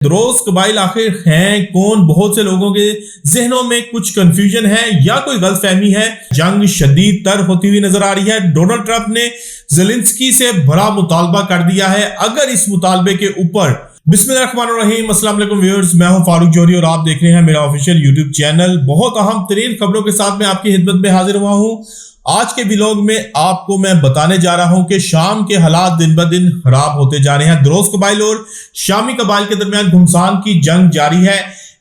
द्रोज कबाइल आखिर हैं कौन? बहुत से लोगों के जहनों में कुछ कंफ्यूजन है या कोई गलतफहमी है। जंग शदीद तर होती हुई नजर आ रही है। डोनाल्ड ट्रंप ने ज़ेलेंस्की से बड़ा मुतालबा कर दिया है। अगर इस मुतालबे के ऊपर बिस्मिल्लाहिर्रहमानिर्रहीम, अस्सलाम वालेकुम व्यूअर्स, मैं हूं फारूक जौहरी और आप देख रहे हैं मेरा ऑफिशियल यूट्यूब चैनल। बहुत अहम तरीन खबरों के साथ मैं आपकी खिदमत में हाजिर हुआ हूं। आज के व्लॉग में आपको मैं बताने जा रहा हूं कि शाम के हालात दिन ब दिन खराब होते जा रहे हैं। द्रोज कबाइल और शामी कबाइल के दरमियान घुमसान की जंग जारी है।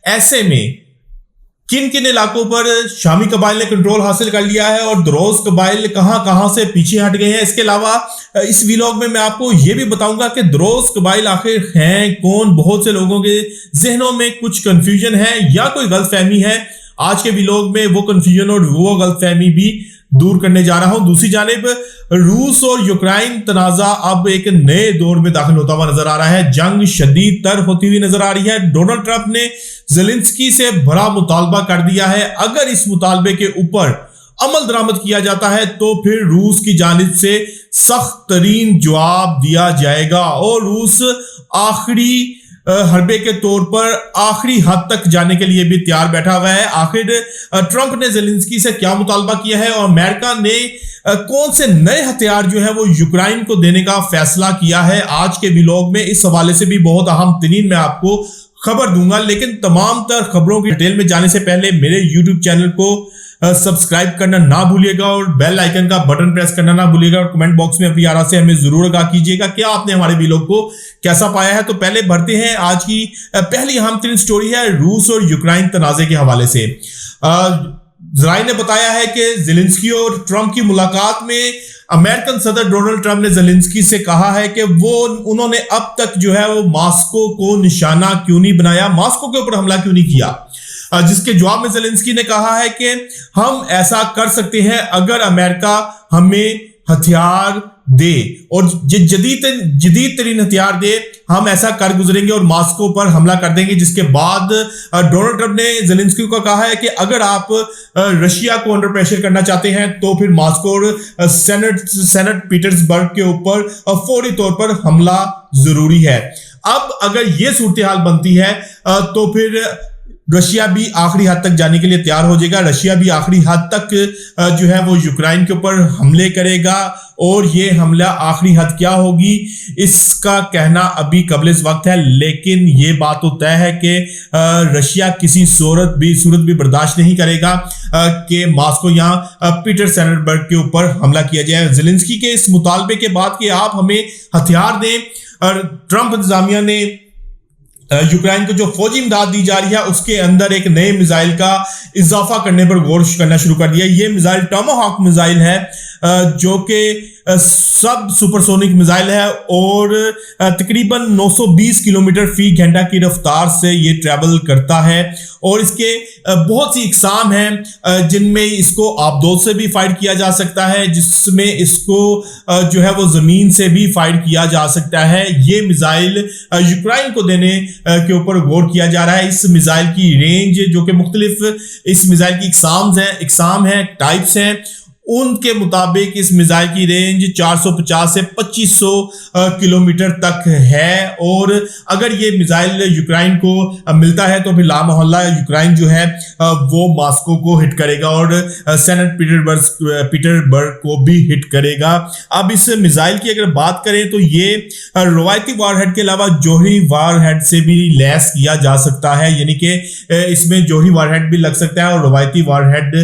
ऐसे में किन किन इलाकों पर शामी कबाइल ने कंट्रोल हासिल कर लिया है और द्रोज कबाइल कहां कहां से पीछे हट गए हैं। इसके अलावा इस व्लॉग में मैं आपको यह भी बताऊंगा कि द्रोज कबाइल आखिर हैं कौन? बहुत से लोगों के जहनों में कुछ कंफ्यूजन है या कोई गलतफहमी है। आज के व्लॉग में वो कंफ्यूजन और वो गलतफहमी भी दूर करने जा रहा हूं। दूसरी जानिब रूस और यूक्रेन तनाजा अब एक नए दौर में दाखिल होता हुआ नजर आ रहा है। जंग शदीद तर होती हुई नजर आ रही है। डोनाल्ड ट्रंप ने ज़ेलेंस्की से बड़ा मुतालबा कर दिया है। अगर इस मुतालबे के ऊपर अमल दरामद किया जाता है तो फिर रूस की जानिब से सख्त तरीन जवाब दिया जाएगा और रूस आखिरी हरबे के तौर पर आखिरी हद तक जाने के लिए भी तैयार बैठा हुआ है। आखिर ट्रंप ने ज़ेलेंस्की से क्या मुतालबा किया है और अमेरिका ने कौन से नए हथियार जो है वो यूक्रेन को देने का फैसला किया है। आज के व्लॉग में इस हवाले से भी बहुत अहम तरीन मैं आपको खबर दूंगा। लेकिन तमाम तर खबरों की डिटेल में जाने से पहले मेरे यूट्यूब चैनल को सब्सक्राइब करना ना भूलिएगा और बेल आइकन का बटन प्रेस करना ना भूलिएगा और कमेंट बॉक्स में अपनी आरा से हमें जरूर आगाह कीजिएगा क्या आपने हमारे व्लॉग को कैसा पाया है। तो पहले बढ़ते हैं। आज की पहली अहम तरीन स्टोरी है रूस और यूक्रेन तनाजे के हवाले से। ज़राए ने बताया है कि ज़ेलेंस्की और ट्रंप की मुलाकात में अमेरिकन सदर डोनाल्ड ट्रंप ने ज़ेलेंस्की से कहा है कि उन्होंने अब तक जो है वो मॉस्को को निशाना क्यों नहीं बनाया, मॉस्को के ऊपर हमला क्यों नहीं किया। जिसके जवाब में ज़ेलेंस्की ने कहा है कि हम ऐसा कर सकते हैं अगर अमेरिका हमें हथियार दे और जदीद तरीन हथियार दे, हम ऐसा कर गुजरेंगे और मॉस्को पर हमला कर देंगे। जिसके बाद डोनाल्ड ट्रंप ने ज़ेलेंस्की को कहा है कि अगर आप रशिया को अंडर प्रेशर करना चाहते हैं तो फिर मॉस्को और सेनेट पीटर्सबर्ग के ऊपर फौरी तौर पर हमला जरूरी है। अब अगर यह सूरत हाल बनती है तो फिर रशिया भी आखिरी हद तक जाने के लिए तैयार हो जाएगा। रशिया भी आखिरी हद तक जो है वो यूक्रेन के ऊपर हमले करेगा और ये हमला आखिरी हद क्या होगी इसका कहना अभी कबल वक्त है। लेकिन ये बात तो तय है कि रशिया किसी सूरत भी बर्दाश्त नहीं करेगा कि मॉस्को यहाँ पीटर्सबर्ग के ऊपर हमला किया जाए। ज़ेलेंस्की के इस मुतालबे के बाद कि आप हमें हथियार दें, और ट्रंप इंतजामिया ने यूक्रेन को जो फौजी इमदाद दी जा रही है उसके अंदर एक नए मिसाइल का इजाफा करने पर गौर करना शुरू कर दिया। ये मिसाइल टोमाहॉक मिसाइल है जो कि सब सुपरसोनिक मिसाइल है और तकरीबन 920 किलोमीटर फी घंटा की रफ्तार से ये ट्रैवल करता है और इसके बहुत सी इकसाम हैं जिनमें इसको आबदोद से भी फाइट किया जा सकता है, जिसमें इसको जो है वो जमीन से भी फाइट किया जा सकता है। ये मिसाइल यूक्रेन को देने के ऊपर गौर किया जा रहा है। इस मिसाइल की रेंज जो कि मुख्तलिफ इस मिसाइल की इकसाम है टाइप्स हैं, उनके मुताबिक इस मिसाइल की रेंज 450 से 2500 किलोमीटर तक है। और अगर ये मिसाइल यूक्रेन को मिलता है तो फिर लामोहल्ला यूक्रेन जो है वो मॉस्को को हिट करेगा और सेनेट पीटर्सबर्ग को भी हिट करेगा। अब इस मिसाइल की अगर बात करें तो ये रवायती वारहेड के अलावा जोहरी वारहेड से भी लैस किया जा सकता है, यानी कि इसमें जोहरी वारहेड भी लग सकता है और रवायती वारहेड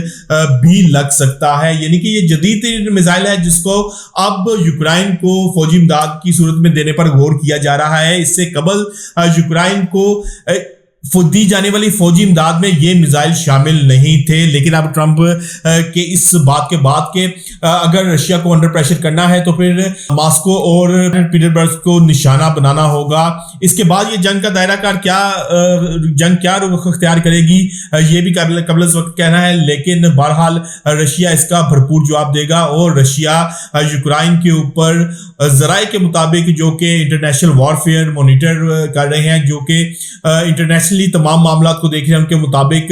भी लग सकता है। यानी कि ये जदीद मिसाइल है जिसको अब यूक्रेन को फौजी इमदाद की सूरत में देने पर गौर किया जा रहा है। इससे कबल यूक्रेन को दी जाने वाली फौजी इमदाद में ये मिसाइल शामिल नहीं थे। लेकिन अब ट्रंप के इस बात के बाद के अगर रशिया को अंडर प्रेशर करना है तो फिर मॉस्को और पीटर्सबर्ग को निशाना बनाना होगा। इसके बाद ये जंग का दायरा कार क्या रुख अख्तियार करेगी ये भी कबल वक्त कहना है। लेकिन बहरहाल रशिया इसका भरपूर जवाब देगा और रशिया यूक्रेन के ऊपर ज़राए के मुताबिक जो कि इंटरनेशनल वॉरफेयर मॉनिटर कर रहे हैं, जो कि इंटरनेशनल इंटरनेशनली तमाम मामला को देख रहे हैं, उनके मुताबिक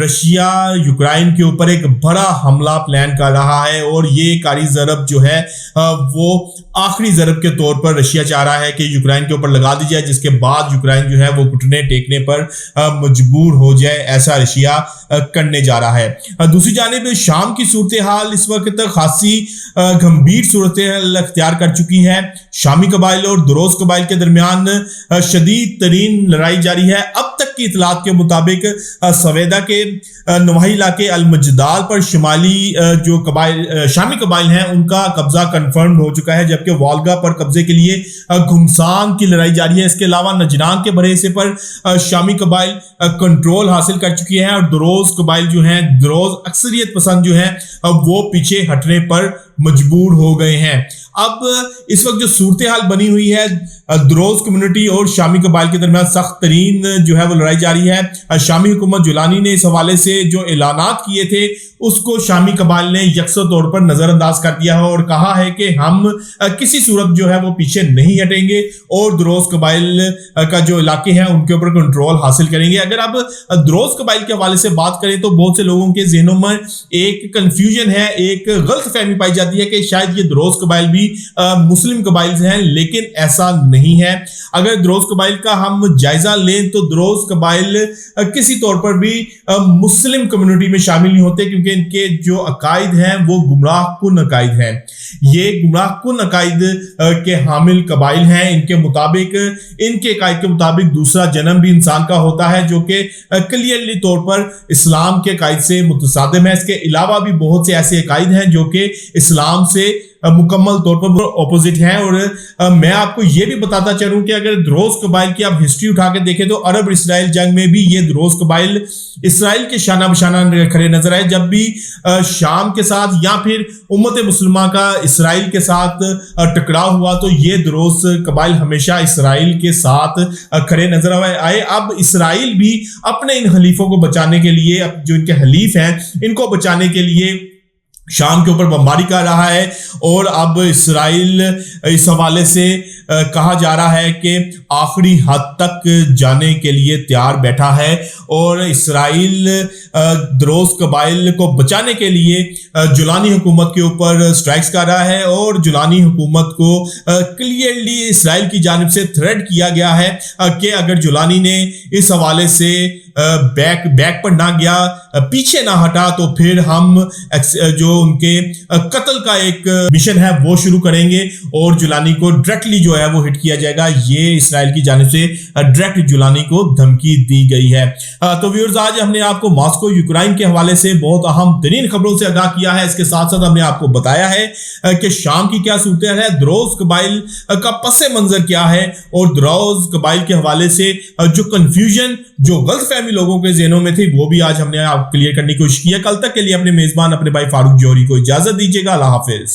रशिया यूक्रेन के ऊपर एक बड़ा हमला प्लान कर रहा है और ये कारी ज़रब जो है वो आखिरी ज़रब के तौर पर रशिया चाह रहा है कि यूक्रेन के ऊपर लगा दी जाए, जिसके बाद यूक्रेन जो है वो घुटने टेकने पर मजबूर हो जाए। ऐसा रशिया करने जा रहा है। दूसरी जानिब शाम की सूरत हाल इस वक्त तक खासी गंभीर सूरत हाल अख्तियार कर चुकी है। शामी कबाइल और दुरोज कबाइल के दरमियान शदीद तरीन लड़ाई जारी है। अब तक की इतलात के मुताबिक सवेदा के नवाही इलाके अल-मजदाल पर शिमाली जो कबाइल शामी कबाइल हैं उनका कब्जा कंफर्म हो चुका है, जबकि वालगा पर कब्जे के लिए घुमसान की लड़ाई जारी है। इसके अलावा नजरान के बड़े हिस्से पर शामी कबाइल कंट्रोल हासिल कर चुकी है और दुरोज कबाइल जो हैं, दुरोज अक्सरियत पसंद जो हैं वो पीछे हटने पर मजबूर हो गए हैं। अब इस वक्त जो सूरत हाल बनी हुई है, दुरोज कम्युनिटी और शामी कबाइल के दरमियान सख्त तरीन जो है वो लड़ाई जारी है। शामी हुकूमत जुलानी ने इस हवाले से जो ऐलानात किए थे उसको शामी कबाइल ने यकसा तौर पर नजरअंदाज कर दिया है और कहा है कि हम किसी सूरत जो है वो पीछे नहीं हटेंगे और दुरोज कबाइल का जो इलाके हैं उनके ऊपर कंट्रोल हासिल करेंगे। अगर अब दुरोज कबाइल के हवाले से बात करें तो बहुत से लोगों के जहनों में एक कंफ्यूजन है, एक गलत फहमी पाई जाती है कि शायद ये दुरोज कबाइल भी मुस्लिम कबाइल हैं, लेकिन ऐसा नहीं है। अगर दुरोज कबाइल का हम जायजा लें तो दुरोज कबाइल किसी तौर पर भी मुस्लिम कम्युनिटी में शामिल नहीं होते, क्योंकि इनके जो अकायद हैं वो गुमराह कुन अकायद हैं। ये गुमराह कुन अकायद के हामिल कबाइल हैं। इनके मुताबिक, इनके अकायद के मुताबिक दूसरा जन्म भी इंसान का होता है, जो कि क्लियरली तौर पर इस्लाम के अकायद से मुतसादिम है। इसके अलावा भी बहुत से ऐसे अकायद हैं जो कि इस्लाम से मुकम्मल तौर पर ऑपोजिट हैं। और मैं आपको यह भी बताता चलूं कि अगर दुरोज कबाइल की आप हिस्ट्री उठा के देखें तो अरब इसराइल जंग में भी ये दुरोज कबाइल इसराइल के शाना बशाना खड़े नजर आए। जब भी शाम के साथ या फिर उम्मत मुसलमान का इसराइल के साथ टकराव हुआ तो ये दुरोज कबाइल हमेशा इसराइल के साथ खड़े नजर आए। अब इसराइल भी अपने इन हलीफों को बचाने के लिए, जो इनके हलीफ हैं इनको बचाने के लिए शाम के ऊपर बमबारी कर रहा है। और अब इसराइल इस हवाले से कहा जा रहा है कि आखिरी हद तक जाने के लिए तैयार बैठा है और इसराइल दुरोज कबाइल को बचाने के लिए जुलानी हुकूमत के ऊपर स्ट्राइक्स कर रहा है और जुलानी हुकूमत को क्लियरली इसराइल की जानिब से थ्रेट किया गया है कि अगर जुलानी ने इस हवाले से बैक पर ना गया, पीछे ना हटा, तो फिर हम जो उनके कत्ल का एक मिशन है वो शुरू करेंगे और जुलानी को डायरेक्टली जो है वो हिट किया जाएगा। ये इसराइल की जानिब से डायरेक्ट जुलानी को धमकी दी गई है। तो व्यूअर्स, आज हमने आपको मॉस्को यूक्रेन के हवाले से बहुत अहम तरीन खबरों से आगाह किया है। इसके साथ साथ हमने आपको बताया है कि शाम की क्या सूरत है, दुरोज कबाइल का पस मंजर क्या है और दुरोज कबाइल के हवाले से जो कंफ्यूजन, जो गलतफहमी लोगों के ज़हनों में थी, वो भी आज हमने आप क्लियर करने की कोशिश की है। कल तक के लिए अपने मेजबान अपने भाई फारूक जौहरी को इजाजत दीजिएगा। अल्लाह हाफिज।